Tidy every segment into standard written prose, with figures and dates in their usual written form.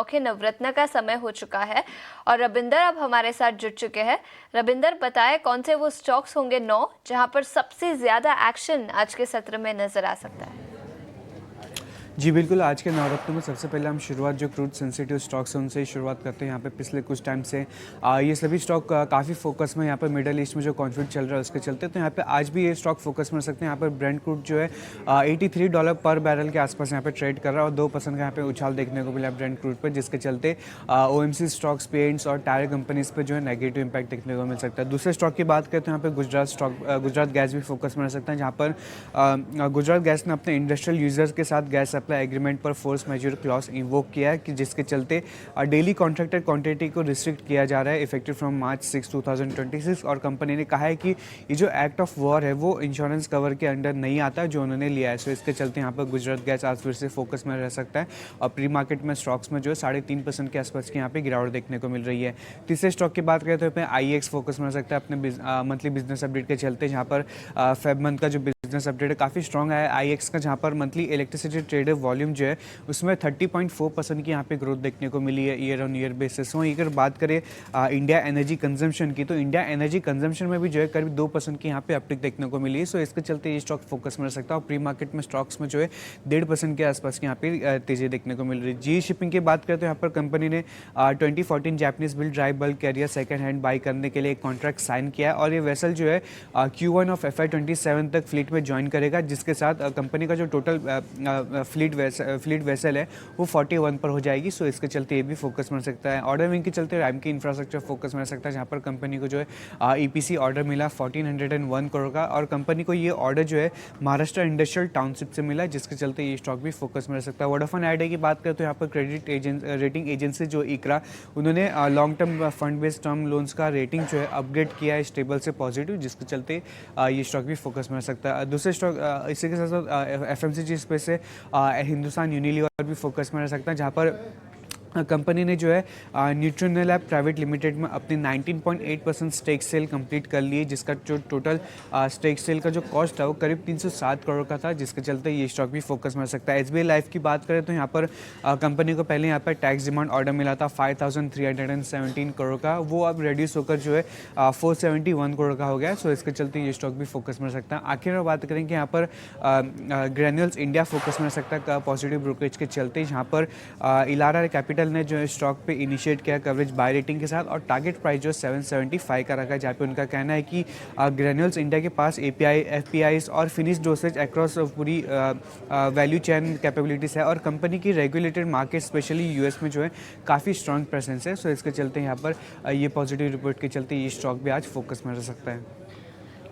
के नवरत्न का समय हो चुका है और रविंदर अब हमारे साथ जुड़ चुके हैं। रविंदर, बताएं कौन से वो स्टॉक्स होंगे 9 जहां पर सबसे ज्यादा एक्शन आज के सत्र में नजर आ सकता है। जी बिल्कुल, आज के नवरत्न में सबसे पहले हम शुरुआत जो क्रूड सेंसिटिव स्टॉक्स हैं उनसे ही शुरुआत करते हैं। यहाँ पे पिछले कुछ टाइम से ये सभी स्टॉक काफ़ी फोकस में, यहाँ पर मिडल ईस्ट में जो कॉन्फ्लिक्ट चल रहा है उसके चलते, तो यहाँ पे आज भी ये स्टॉक फोकस में रह सकते हैं। यहाँ पर ब्रेंट क्रूड जो है $83 पर बैरल के आसपास यहाँ पे ट्रेड कर रहा है और 2% का यहाँ पे उछाल देखने को मिला ब्रेंट क्रूड पर, जिसके चलते OMC स्टॉक्स, पेंट्स और टायर कंपनीज पर जो है नेगेटिव इंपैक्ट देखने को मिल सकता है। दूसरे स्टॉक की बात करें तो यहाँ पे गुजरात गैस भी फोकस में रह सकता है, जहाँ पर गुजरात गैस ने अपने इंडस्ट्रियल यूजर्स के साथ गैस सप्लाई एग्रीमेंट पर फोर्स मेजर क्लॉज इन्वोक किया है कि जिसके चलते डेली कॉन्ट्रैक्टेड क्वांटिटी को रिस्ट्रिक्ट किया जा रहा है इफेक्टिव फ्रॉम मार्च 6, 2026। और कंपनी ने कहा है कि ये जो एक्ट ऑफ वॉर है वो इंश्योरेंस कवर के अंडर नहीं आता जो उन्होंने लिया है। सो इसके चलते यहाँ पर गुजरात गैस आज फिर से फोकस में रह सकता है और प्री मार्केट में स्टॉक्स में जो है 3.5% के आसपास की यहाँ पे गिरावट देखने को मिल रही है। तीसरे स्टॉक की बात करें तो अपने IEX फोकस में रह सकता है अपने मंथली बिजनेस अपडेट के चलते, जहाँ पर फेब मंथ का जो बिजनेस अपडेट है काफ़ी स्ट्रॉन्ग है IEX का, जहाँ पर मंथली इलेक्ट्रिसिटी ट्रेडेड वॉल्यूम जो है उसमें 30.4% की यहाँ पे ग्रोथ देखने को मिली है ईयर ऑन ईयर बेसिस। वहीं अगर बात करें इंडिया एनर्जी कंजम्पशन की, तो इंडिया एनर्जी कंजम्पशन में भी जो है करीब 2% की यहाँ पे अपटिक देखने को मिली है। सो इसके चलते ये स्टॉक फोकस में रह सकता है और प्री मार्केट में स्टॉक्स में जो है 1.5% के आसपास की यहाँ पे तेजी देखने को मिल रही है। GE शिपिंग की बात करें तो यहाँ पर कंपनी ने 2014 Japanese build dry bulk carrier second hand by करने के लिए एक कॉन्ट्रैक्ट साइन किया है और ये वेसल जो है Q1 ऑफ FY27 तक फ्लीट में ज्वाइन करेगा, जिसके साथ कंपनी का जो टोटल फ्लीट वेसल है वो 41 पर हो जाएगी। सो इसके चलते ये भी फोकस में रह सकता है। ऑर्डर विंग के चलते रैम की इंफ्रास्ट्रक्चर फोकस में रह सकता है, जहाँ पर कंपनी को जो है EPC ऑर्डर मिला 1401 करोड़ का और कंपनी को ये ऑर्डर जो है महाराष्ट्र इंडस्ट्रियल टाउनशिप से मिला, जिसके चलते ये स्टॉक भी फोकस में रह सकता है। वोडाफोन आइडिया की बात करें तो यहाँ पर रेटिंग एजेंसी जो ICRA, उन्होंने long term fund based term loans का रेटिंग जो है अपग्रेड किया है स्टेबल से पॉजिटिव, जिसके चलते ये स्टॉक भी फोकस में रह सकता है। दूसरे स्टॉक इसी के साथ साथ FMCG स्पेस से हिंदुस्तान यूनिलीवर भी फोकस में रह सकता है, जहाँ पर कंपनी ने जो है न्यूट्रिनलैब प्राइवेट लिमिटेड में अपनी 19.8% स्टेक सेल कंप्लीट कर ली है, जिसका जो टोटल स्टेक सेल का जो कॉस्ट है वो करीब 307 करोड़ का था, जिसके चलते ये स्टॉक भी फोकस में रह सकता है। SBI लाइफ की बात करें तो यहाँ पर कंपनी को पहले यहाँ पर टैक्स डिमांड ऑर्डर मिला था 5317 करोड़ का, वो अब रिड्यूस होकर जो है 471 करोड़ का हो गया है। सो इसके चलते ये स्टॉक भी फोकस में रह सकता है। आखिर में बात करें कि यहाँ पर ग्रैन्यूल्स इंडिया फोकस में रह सकता है पॉजिटिव ब्रोकरेज के चलते, जहाँ पर इलारा कैपिटल ने जो है स्टॉक पे इनिशिएट किया कवरेज बाय रेटिंग के साथ और टारगेट प्राइस जो 775 का रखा है, जहाँ पे उनका कहना है कि ग्रैन्यूल्स इंडिया के पास API, FPIs और फिनिश डोसेज अक्रॉस पूरी वैल्यू चेन कैपेबिलिटीज़ है और कंपनी की रेगुलेटेड मार्केट स्पेशली US में जो है काफ़ी स्ट्रॉन्ग प्रेजेंस है। सो इसके चलते यहाँ पर ये पॉजिटिव रिपोर्ट के चलते ये स्टॉक भी आज फोकस में रह सकता है।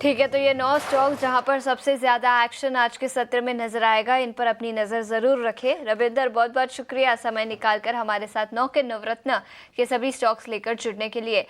ठीक है, तो ये 9 स्टॉक जहां पर सबसे ज्यादा एक्शन आज के सत्र में नजर आएगा, इन पर अपनी नजर जरूर रखें। रविंदर, बहुत बहुत शुक्रिया समय निकालकर हमारे साथ 9 के नवरत्न के सभी स्टॉक्स लेकर जुड़ने के लिए।